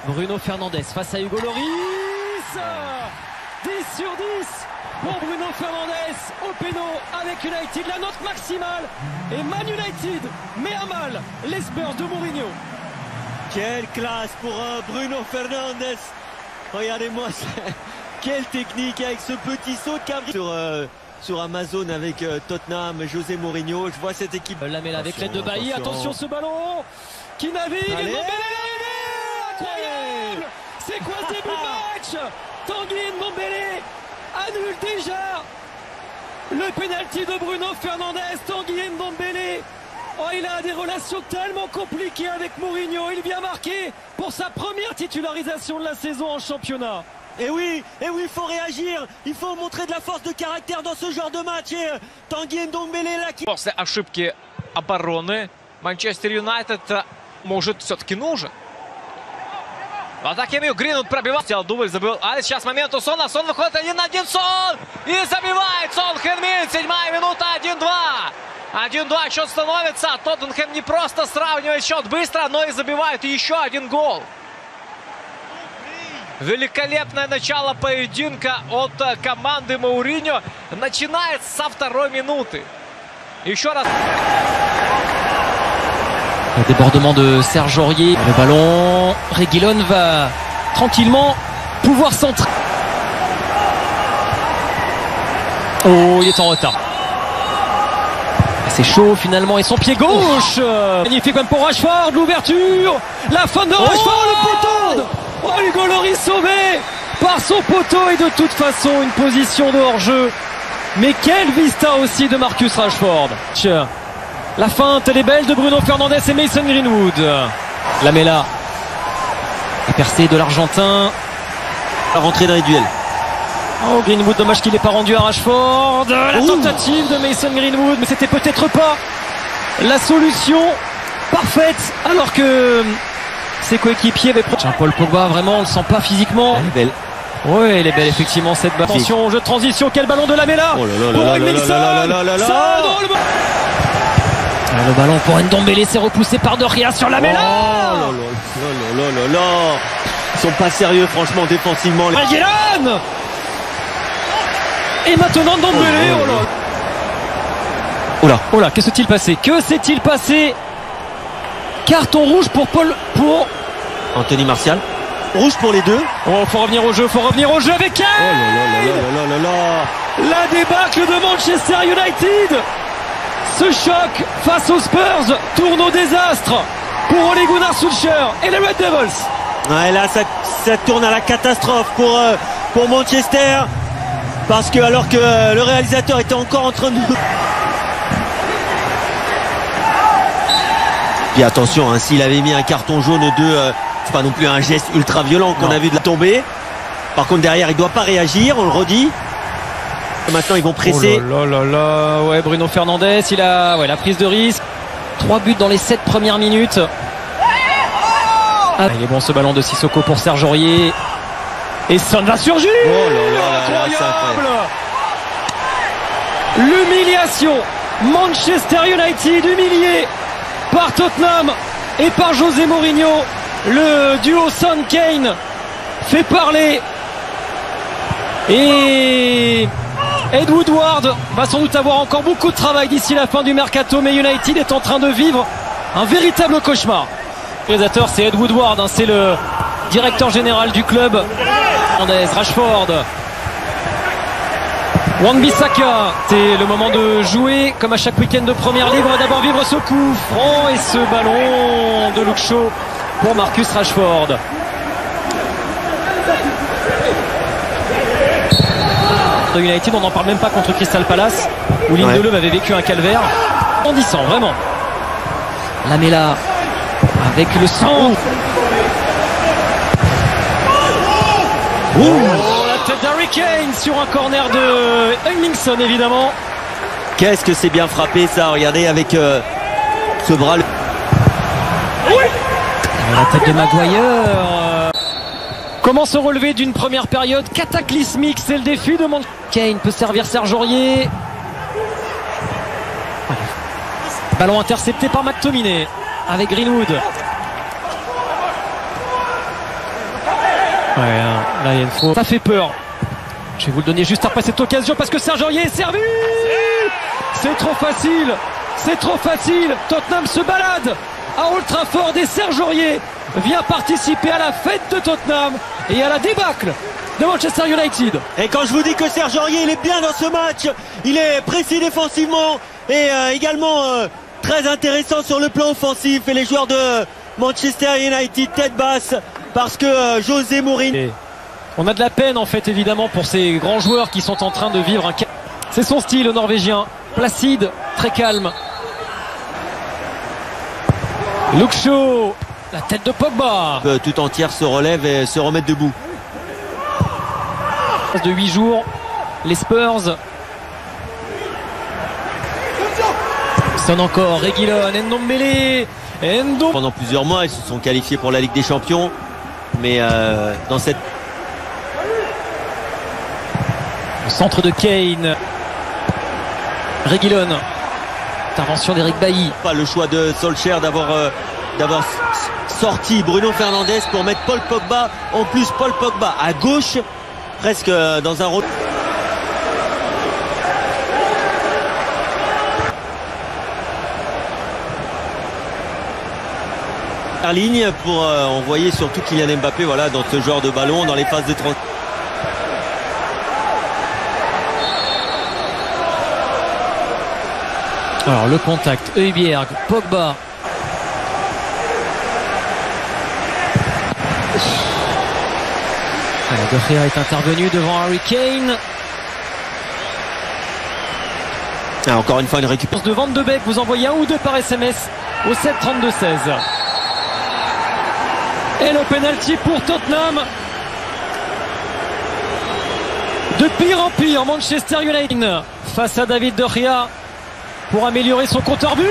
Bruno Fernandes face à Hugo Lloris. 10 sur 10 pour Bruno Fernandes au péno avec United, la note maximale. Et Man United met à mal les Spurs de Mourinho. Quelle classe pour Bruno Fernandes. Regardez-moi quelle technique avec ce petit saut de cabri sur Amazon avec Tottenham, José Mourinho. Je vois cette équipe. Lamela avec l'aide de Bailly. Attention ce ballon qui navigue. Incroyable. C'est quoi ce début de match? Tanguy Ndombele annule déjà le pénalty de Bruno Fernandes. Tanguy Ndombele, oh, il a des relations tellement compliquées avec Mourinho. Il vient marquer pour sa première titularisation de la saison en championnat. Et oui, il faut réagir. Il faut montrer de la force de caractère dans ce genre de match. Et Tanguy Ndombele là qui... После ошибки обороны Манчестер Юнайтед может все-таки нужен. В атаке Гринвуд пробивал. Дубль забил. А сейчас момент у Сона. Сон выходит 1-1. Сон! И забивает Сон Хен-Мин. 7-я минута. 1-2. 1-2 счет становится. Тоттенхэм не просто сравнивает счет быстро, но и забивает еще один гол. Великолепное начало поединка от команды Мауриньо. Начинается со 2-й минуты. Еще раз. Le débordement de Serge Aurier. Le ballon, Reguilón va tranquillement pouvoir centrer. Oh, il est en retard. C'est chaud finalement et son pied gauche. Magnifique même pour Rashford, l'ouverture. La fin de Rashford, le poteau. Oh, Hugo Lloris sauvé par son poteau et de toute façon une position de hors-jeu. Mais quelle vista aussi de Marcus Rashford. La feinte, elle est belle de Bruno Fernandes et Mason Greenwood. Lamela. La percée de l'Argentin. La rentrée dans les duels. Oh, Greenwood, dommage qu'il n'ait pas rendu à Rashford. La tentative de Mason Greenwood, mais c'était peut-être pas la solution parfaite, alors que ses coéquipiers avaient... Paul Pogba, vraiment, on ne le sent pas physiquement. Elle est belle. Oui, elle est belle, effectivement, cette balle. Attention, jeu de transition, quel ballon de Lamela. Oh là là là là. Le ballon pour Ndombele, c'est repoussé par De Gea sur Lamela. Oh là. Ils sont pas sérieux, franchement, défensivement. Reguilón. Et maintenant Ndombele. Oh là, que s'est-il passé? Que s'est-il passé? Carton rouge pour Anthony Martial. Rouge pour les deux. Oh, faut revenir au jeu avec Kane. Oh là. La débâcle de Manchester United. Ce choc face aux Spurs tourne au désastre pour Ole Gunnar Solskjaer et les Red Devils. Ouais, là, ça tourne à la catastrophe pour Manchester. Parce que alors que le réalisateur était encore en train de... Puis attention, hein, s'il avait mis un carton jaune c'est pas non plus un geste ultra violent qu'on a vu de la tomber. Par contre derrière il doit pas réagir, on le redit. Maintenant ils vont presser. Oh là. Ouais, Bruno Fernandes, il a la prise de risque. 3 buts dans les 7 premières minutes. Il est bon ce ballon de Sissoko pour Serge Aurier. Et Son va surgir. Oh là, incroyable. L'humiliation. Manchester United humilié par Tottenham et par José Mourinho. Le duo Son Kane fait parler. Et Ed Woodward va sans doute avoir encore beaucoup de travail d'ici la fin du mercato, mais United est en train de vivre un véritable cauchemar. Le réalisateur, c'est Ed Woodward, hein, c'est le directeur général du club. Rashford, Wan-Bissaka, c'est le moment de jouer comme à chaque week-end de première ligue. On va d'abord vivre ce coup franc et ce ballon de Luke Shaw pour Marcus Rashford. United, on n'en parle même pas contre Crystal Palace où Lindelöf avait vécu un calvaire grandissant, vraiment. Lamela avec le sang. La tête d'Harry Kane sur un corner de Heung-min Son, évidemment. Qu'est-ce que c'est bien frappé ça, regardez avec ce bras. La tête de Maguire. Comment se relever d'une première période cataclysmique? C'est le défi de Kane peut servir Serge Aurier. Ballon intercepté par McTominay avec Greenwood. Ouais, là il y a une faute. Ça fait peur. Je vais vous le donner juste après cette occasion parce que Serge Aurier est servi. C'est trop facile. C'est trop facile. Tottenham se balade à Old Trafford et Serge Aurier vient participer à la fête de Tottenham et à la débâcle de Manchester United. Et quand je vous dis que Serge Aurier il est bien dans ce match, il est précis défensivement et également très intéressant sur le plan offensif. Et les joueurs de Manchester United tête basse parce que José Mourinho. On a de la peine en fait évidemment pour ces grands joueurs qui sont en train de vivre un... C'est son style, le Norvégien, placide, très calme. Luke Shaw, la tête de Pogba. Tout entière se relève et se remettre debout. De 8 jours, les Spurs. Sonne encore, Reguilon, Ndombele, Pendant plusieurs mois, ils se sont qualifiés pour la Ligue des Champions. Mais dans cette... Le centre de Kane. Reguilon. Intervention d'Eric Bailly. Pas le choix de Solskjaer d'avoir sorti Bruno Fernandes pour mettre Paul Pogba. En plus, Paul Pogba à gauche, presque dans un rôle. La ligne pour envoyer surtout Kylian Mbappé, voilà, dans ce genre de ballon, dans les phases de transition. Alors le contact, Højbjerg, Pogba. De Gea est intervenu devant Harry Kane. Ah, encore une fois une récupération. De Van de Beek, vous envoyez un ou deux par SMS au 7 32 16. Et le penalty pour Tottenham. De pire en pire, Manchester United face à David De Gea pour améliorer son compteur but.